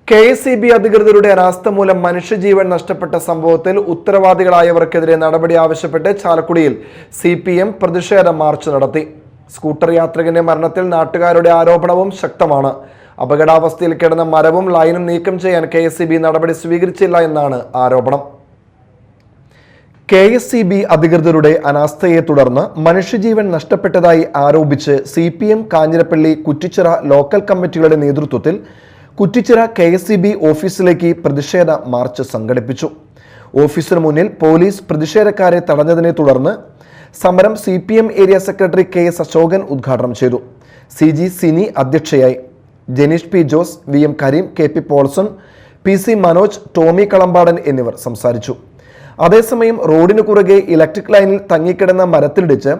KSEB അധികൃതരുടെ അനാസ്ഥ മൂലം മനുഷ്യജീവൻ നഷ്ടപ്പെട്ട സംഭവത്തിൽ ഉത്തരവാദികളായവർക്കെതിരെ നടപടി ആവശ്യപ്പെട്ട് ചാലക്കുടിയിൽ CPM പ്രതിഷേധ മാർച്ച് നടത്തി. സ്കൂട്ടർ യാത്രികന്റെ മരണത്തിൽ നാട്ടുകാരുടെ ആരോപണവും ശക്തമാണ്. അപകടാവസ്ഥയിൽ കിടന്ന മരവും ലൈനും നീക്കം ചെയ്യാൻ KSEB നടപടി സ്വീകരിച്ചില്ല എന്നാണ് ആരോപണം. KSEB അധികൃതരുടെ അനാസ്ഥയെ തുടർന്ന് മനുഷ്യജീവൻ നഷ്ടപ്പെട്ടതായി ആരോപിച്ച് CPM കാഞ്ഞിരപ്പള്ളി കുറ്റിച്ചിറ ലോക്കൽ കമ്മിറ്റികളുടെ നേതൃത്വത്തിൽ കുറ്റിച്ചിറ KSEB ഓഫീസിലേക്ക് പ്രതിഷേധ മാർച്ച് സംഘടിപ്പിച്ചു. ഓഫീസിന് മുന്നിൽ പോലീസ് പ്രതിഷേധക്കാരെ തടഞ്ഞതിനെ തുടർന്ന് സമരം CPM area secretary KS Ashokan ഉദ്ഘാടനം ചെയ്തു. CG സിനി അധ്യക്ഷയായി. Janeesh P Jose, VM Kareem, KP Paulson, PC Manoj, Tomy Kalambadan എന്നിവർ സംസാരിച്ചു. അതേസമയം റോഡിനു കുറുകെ ഇലക്ട്രിക് ലൈനിൽ തങ്ങിക്കിടന്ന മരത്തിലിടിച്ച്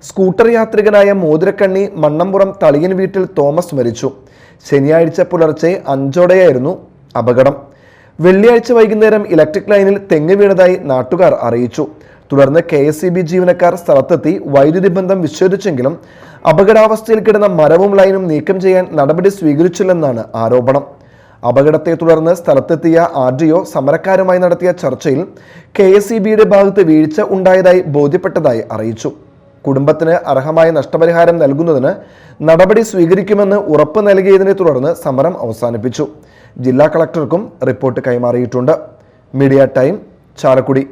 സ്കൂട്ടർ യാത്രികനായ മോതിരക്കണ്ണി മണ്ണമ്പുറം തളിയൻ വീട്ടിൽ തോമസ് മരിച്ചു. ശനിയാഴ്ച പുലർച്ചെ 5:00 അപകടം. വെള്ളിയാഴ്ച വൈകുന്നേരം ഇലക്ട്രിക് ലൈനിൽ തെങ്ങ് വീണതായി നാട്ടുകാർ അറിയിച്ചു. തുടർന്ന് KSEB ജീവനക്കാർ സ്ഥലത്തെത്തി വൈദ്യുതി ബന്ധം വിച്ഛേദിച്ചെങ്കിലും അപകടാവസ്ഥയിൽ കിടന്ന മരവും ലൈനും നീക്കം ചെയ്യാൻ നടപടി സ്വീകരിച്ചില്ലെന്നാണ് ആരോപണം. അപകടത്തെ തുടർന്ന് സ്ഥലത്തെത്തിയ RDO സമരക്കാരുമായി നടത്തിയ ചർച്ചയിൽ KSEBയുടെ ഭാഗത്ത് വീഴ്ച ഉണ്ടായതായി ബോധ്യപ്പെട്ടതായി അറിയിച്ചു. കുടുംബത്തിന് അർഹമായ നഷ്ടപരിഹാരം നൽകുന്നതിന് നടപടി സ്വീകരിക്കുമെന്ന് ഉറപ്പ് നൽകിയതിനെ തുടർന്ന് സമരം അവസാനിപ്പിച്ചു. ജില്ലാ കളക്ടർക്കും റിപ്പോർട്ട് കൈമാറിയിട്ടുണ്ട്. Media time, Chalakudy.